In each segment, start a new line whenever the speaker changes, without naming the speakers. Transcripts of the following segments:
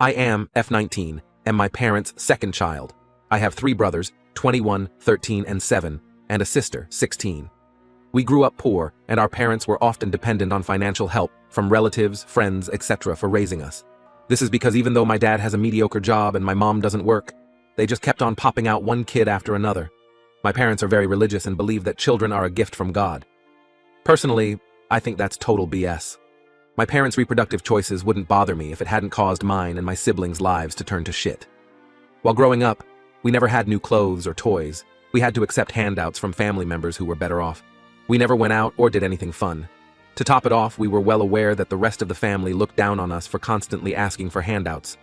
I am F19, and my parents' second child. I have 3 brothers, 21, 13, and 7, and a sister, 16. We grew up poor, and our parents were often dependent on financial help from relatives, friends, etc. for raising us. This is because even though my dad has a mediocre job and my mom doesn't work, they just kept on popping out one kid after another. My parents are very religious and believe that children are a gift from God. Personally, I think that's total BS. My parents' reproductive choices wouldn't bother me if it hadn't caused mine and my siblings' lives to turn to shit. While growing up, we never had new clothes or toys. We had to accept handouts from family members who were better off. We never went out or did anything fun. To top it off, we were well aware that the rest of the family looked down on us for constantly asking for handouts.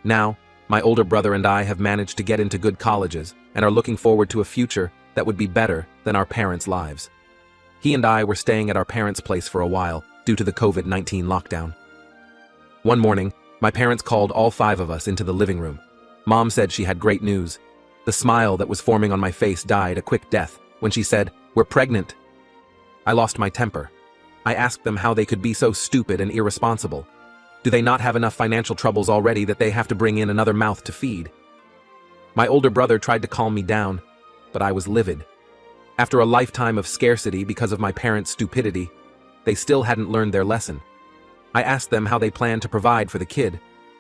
Now, my older brother and I have managed to get into good colleges and are looking forward to a future that would be better than our parents' lives. He and I were staying at our parents' place for a while due to the COVID-19 lockdown. One morning, my parents called all 5 of us into the living room. Mom said she had great news. The smile that was forming on my face died a quick death when she said, "We're pregnant." I lost my temper. I asked them how they could be so stupid and irresponsible. Do they not have enough financial troubles already that they have to bring in another mouth to feed? My older brother tried to calm me down, but I was livid. After a lifetime of scarcity because of my parents' stupidity, they still hadn't learned their lesson. I asked them how they planned to provide for the kid.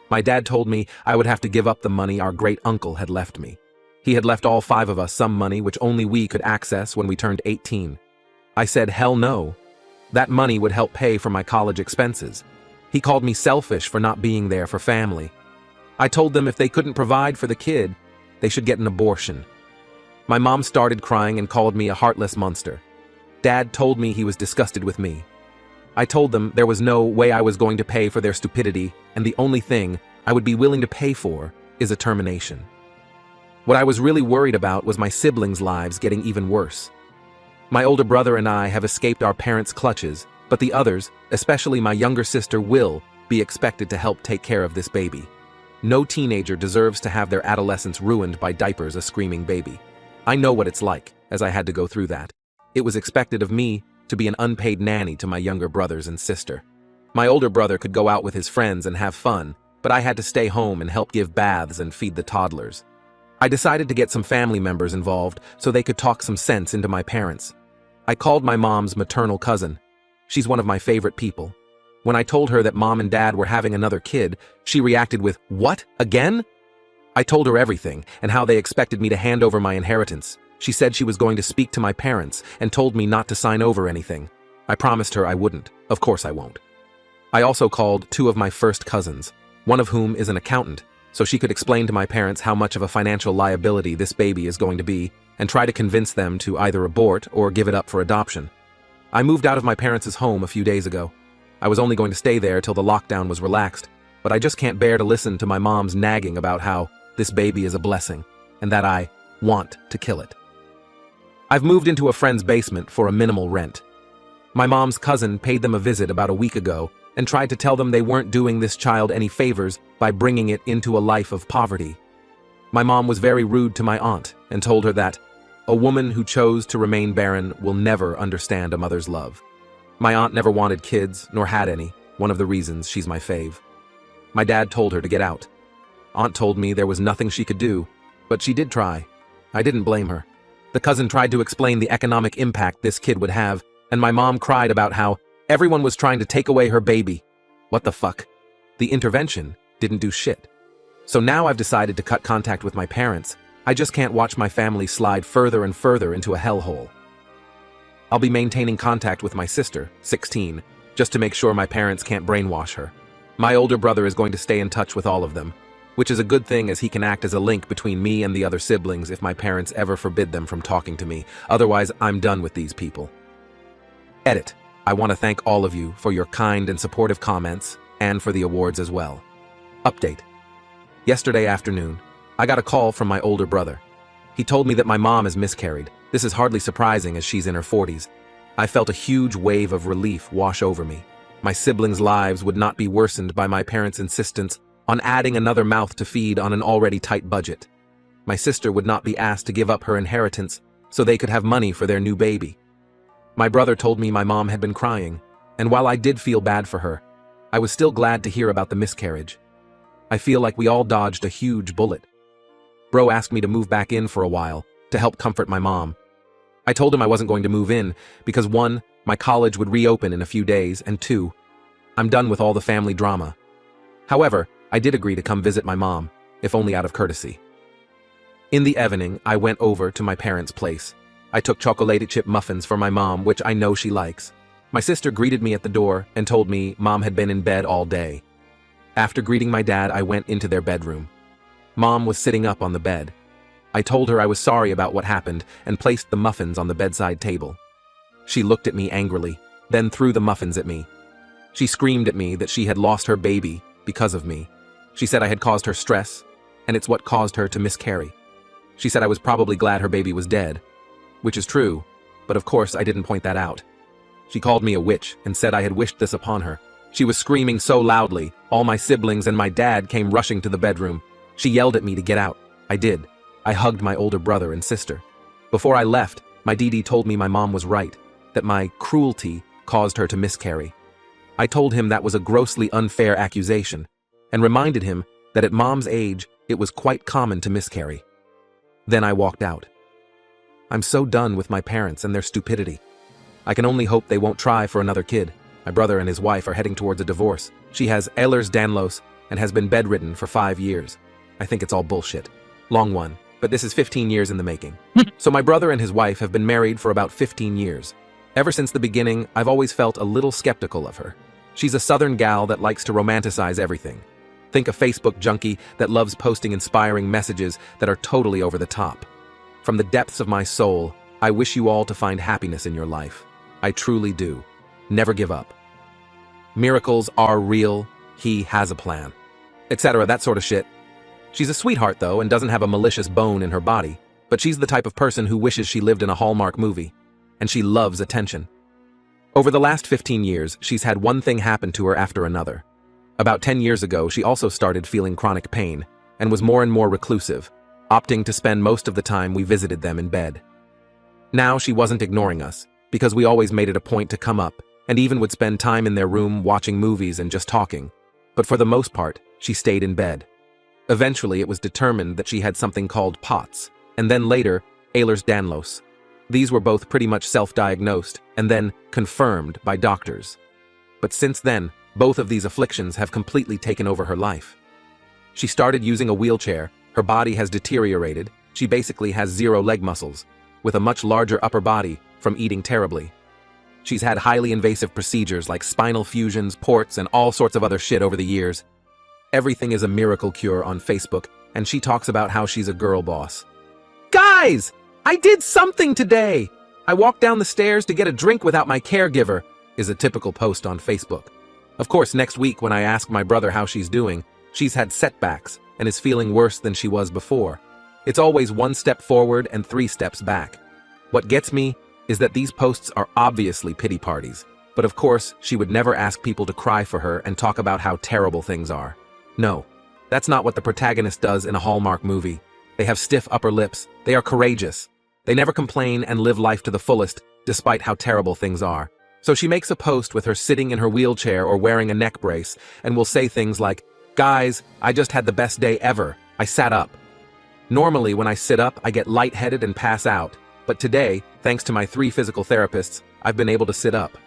My dad told me I would have to give up the money our great-uncle had left me. He had left all 5 of us some money which only we could access when we turned 18. I said, hell no. That money would help pay for my college expenses. He called me selfish for not being there for family. I told them if they couldn't provide for the kid, they should get an abortion. My mom started crying and called me a heartless monster. Dad told me he was disgusted with me. I told them there was no way I was going to pay for their stupidity, and the only thing I would be willing to pay for is a termination. What I was really worried about was my siblings' lives getting even worse. My older brother and I have escaped our parents' clutches, but the others, especially my younger sister, will be expected to help take care of this baby. No teenager deserves to have their adolescence ruined by diapers a screaming baby. I know what it's like, as I had to go through that. It was expected of me to be an unpaid nanny to my younger brothers and sister. My older brother could go out with his friends and have fun, but I had to stay home and help give baths and feed the toddlers. I decided to get some family members involved so they could talk some sense into my parents. I called my mom's maternal cousin. She's one of my favorite people. When I told her that mom and dad were having another kid, she reacted with, "What? Again?" I told her everything and how they expected me to hand over my inheritance. She said she was going to speak to my parents and told me not to sign over anything. I promised her I wouldn't. Of course I won't. I also called 2 of my first cousins, one of whom is an accountant, so she could explain to my parents how much of a financial liability this baby is going to be and try to convince them to either abort or give it up for adoption. I moved out of my parents' home a few days ago. I was only going to stay there till the lockdown was relaxed, but I just can't bear to listen to my mom's nagging about how this baby is a blessing and that I want to kill it. I've moved into a friend's basement for a minimal rent. My mom's cousin paid them a visit about a week ago and tried to tell them they weren't doing this child any favors by bringing it into a life of poverty. My mom was very rude to my aunt and told her that a woman who chose to remain barren will never understand a mother's love. My aunt never wanted kids, nor had any, one of the reasons she's my fave. My dad told her to get out. Aunt told me there was nothing she could do, but she did try. I didn't blame her. The cousin tried to explain the economic impact this kid would have, and my mom cried about how everyone was trying to take away her baby. What the fuck? The intervention didn't do shit. So now I've decided to cut contact with my parents. I just can't watch my family slide further and further into a hellhole. I'll be maintaining contact with my sister, 16, just to make sure my parents can't brainwash her. My older brother is going to stay in touch with all of them, which is a good thing as he can act as a link between me and the other siblings if my parents ever forbid them from talking to me. Otherwise, I'm done with these people. Edit. I want to thank all of you for your kind and supportive comments and for the awards as well. Update. Yesterday afternoon, I got a call from my older brother. He told me that my mom has miscarried. This is hardly surprising as she's in her 40s. I felt a huge wave of relief wash over me. My siblings' lives would not be worsened by my parents' insistence on adding another mouth to feed on an already tight budget. My sister would not be asked to give up her inheritance so they could have money for their new baby. My brother told me my mom had been crying, and while I did feel bad for her, I was still glad to hear about the miscarriage. I feel like we all dodged a huge bullet. Bro asked me to move back in for a while to help comfort my mom. I told him I wasn't going to move in because 1, my college would reopen in a few days, and 2, I'm done with all the family drama. However, I did agree to come visit my mom, if only out of courtesy. In the evening, I went over to my parents' place. I took chocolate chip muffins for my mom, which I know she likes. My sister greeted me at the door and told me mom had been in bed all day. After greeting my dad, I went into their bedroom. Mom was sitting up on the bed. I told her I was sorry about what happened and placed the muffins on the bedside table. She looked at me angrily, then threw the muffins at me. She screamed at me that she had lost her baby because of me. She said I had caused her stress, and it's what caused her to miscarry. She said I was probably glad her baby was dead, which is true, but of course I didn't point that out. She called me a witch and said I had wished this upon her. She was screaming so loudly, all my siblings and my dad came rushing to the bedroom. She yelled at me to get out. I did. I hugged my older brother and sister. Before I left, my DD told me my mom was right, that my cruelty caused her to miscarry. I told him that was a grossly unfair accusation, and reminded him that at mom's age, it was quite common to miscarry. Then I walked out. I'm so done with my parents and their stupidity. I can only hope they won't try for another kid. My brother and his wife are heading towards a divorce. She has Ehlers-Danlos and has been bedridden for 5 years. I think it's all bullshit. Long one, but this is 15 years in the making. So my brother and his wife have been married for about 15 years. Ever since the beginning, I've always felt a little skeptical of her. She's a southern gal that likes to romanticize everything. Think a Facebook junkie that loves posting inspiring messages that are totally over the top. From the depths of my soul, I wish you all to find happiness in your life. I truly do. Never give up. Miracles are real. He has a plan. Etc. That sort of shit. She's a sweetheart though and doesn't have a malicious bone in her body, but she's the type of person who wishes she lived in a Hallmark movie. And she loves attention. Over the last 15 years, she's had one thing happen to her after another. About 10 years ago, she also started feeling chronic pain and was more and more reclusive, opting to spend most of the time we visited them in bed. Now she wasn't ignoring us, because we always made it a point to come up and even would spend time in their room watching movies and just talking. But for the most part, she stayed in bed. Eventually, it was determined that she had something called POTS, and then later, Ehlers-Danlos. These were both pretty much self-diagnosed and then confirmed by doctors. But since then, both of these afflictions have completely taken over her life. She started using a wheelchair, her body has deteriorated, she basically has 0 leg muscles, with a much larger upper body from eating terribly. She's had highly invasive procedures like spinal fusions, ports, and all sorts of other shit over the years. Everything is a miracle cure on Facebook, and she talks about how she's a girl boss. Guys! I did something today! I walked down the stairs to get a drink without my caregiver, is a typical post on Facebook. Of course, next week when I ask my brother how she's doing, she's had setbacks and is feeling worse than she was before. It's always 1 step forward and 3 steps back. What gets me is that these posts are obviously pity parties, but of course, she would never ask people to cry for her and talk about how terrible things are. No, that's not what the protagonist does in a Hallmark movie. They have stiff upper lips, they are courageous. They never complain and live life to the fullest, despite how terrible things are. So she makes a post with her sitting in her wheelchair or wearing a neck brace, and will say things like, "Guys, I just had the best day ever. I sat up." Normally, when I sit up, I get lightheaded and pass out, but today, thanks to my 3 physical therapists, I've been able to sit up.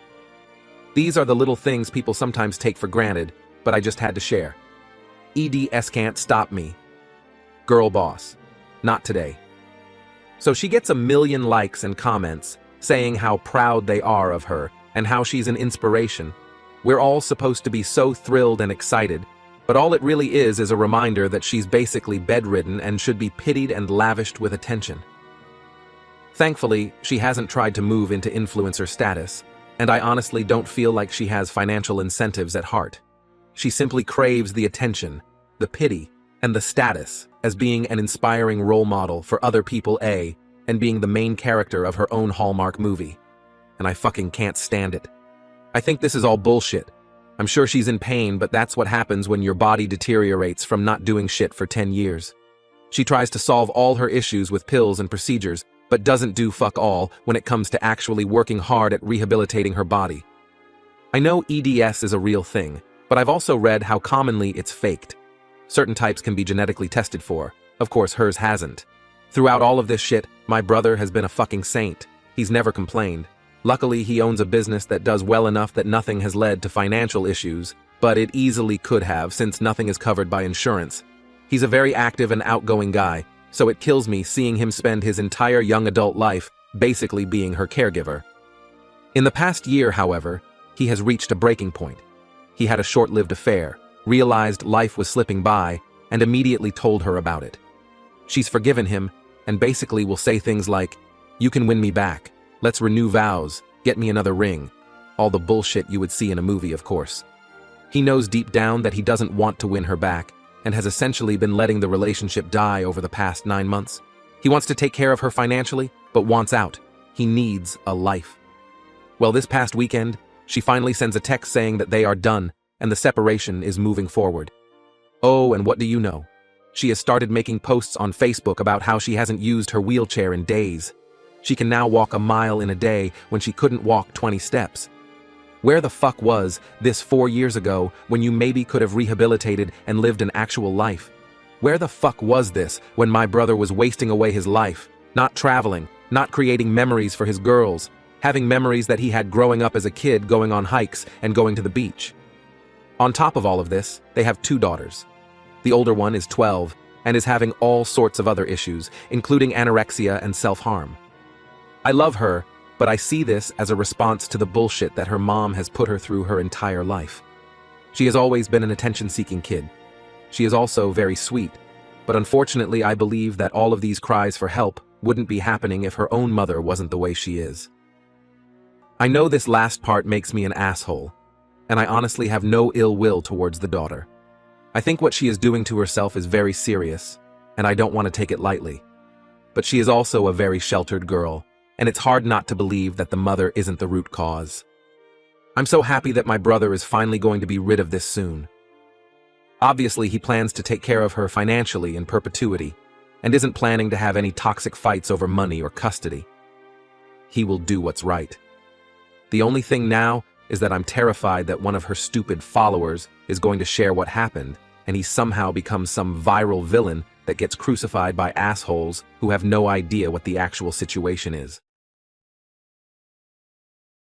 These are the little things people sometimes take for granted, but I just had to share. EDS can't stop me. Girl boss. Not today. So she gets 1 million likes and comments, saying how proud they are of her and how she's an inspiration. We're all supposed to be so thrilled and excited, but all it really is a reminder that she's basically bedridden and should be pitied and lavished with attention. Thankfully, she hasn't tried to move into influencer status, and I honestly don't feel like she has financial incentives at heart. She simply craves the attention, the pity, and the status as being an inspiring role model for other people, and being the main character of her own Hallmark movie. And I fucking can't stand it. I think this is all bullshit. I'm sure she's in pain, but that's what happens when your body deteriorates from not doing shit for 10 years. She tries to solve all her issues with pills and procedures, but doesn't do fuck all when it comes to actually working hard at rehabilitating her body. I know EDS is a real thing, but I've also read how commonly it's faked. Certain types can be genetically tested for. Of course, hers hasn't. Throughout all of this shit, my brother has been a fucking saint. He's never complained. Luckily, he owns a business that does well enough that nothing has led to financial issues, but it easily could have since nothing is covered by insurance. He's a very active and outgoing guy, so it kills me seeing him spend his entire young adult life basically being her caregiver. In the past year, however, he has reached a breaking point. He had a short-lived affair, realized life was slipping by, and immediately told her about it. She's forgiven him, and basically will say things like, "You can win me back. Let's renew vows. Get me another ring." All the bullshit you would see in a movie, of course. He knows deep down that he doesn't want to win her back, and has essentially been letting the relationship die over the past 9 months. He wants to take care of her financially, but wants out. He needs a life. Well, this past weekend, she finally sends a text saying that they are done, and the separation is moving forward. Oh, and what do you know? She has started making posts on Facebook about how she hasn't used her wheelchair in days. She can now walk a mile in a day when she couldn't walk 20 steps. Where the fuck was this 4 years ago when you maybe could have rehabilitated and lived an actual life? Where the fuck was this when my brother was wasting away his life, not traveling, not creating memories for his girls, having memories that he had growing up as a kid going on hikes and going to the beach? On top of all of this, they have 2 daughters. The older one is 12 and is having all sorts of other issues, including anorexia and self-harm. I love her, but I see this as a response to the bullshit that her mom has put her through her entire life. She has always been an attention-seeking kid. She is also very sweet, but unfortunately I believe that all of these cries for help wouldn't be happening if her own mother wasn't the way she is. I know this last part makes me an asshole, and I honestly have no ill will towards the daughter. I think what she is doing to herself is very serious, and I don't want to take it lightly. But she is also a very sheltered girl, and it's hard not to believe that the mother isn't the root cause. I'm so happy that my brother is finally going to be rid of this soon. Obviously, he plans to take care of her financially in perpetuity, and isn't planning to have any toxic fights over money or custody. He will do what's right. The only thing now is that I'm terrified that one of her stupid followers is going to share what happened, and he somehow becomes some viral villain that gets crucified by assholes who have no idea what the actual situation is.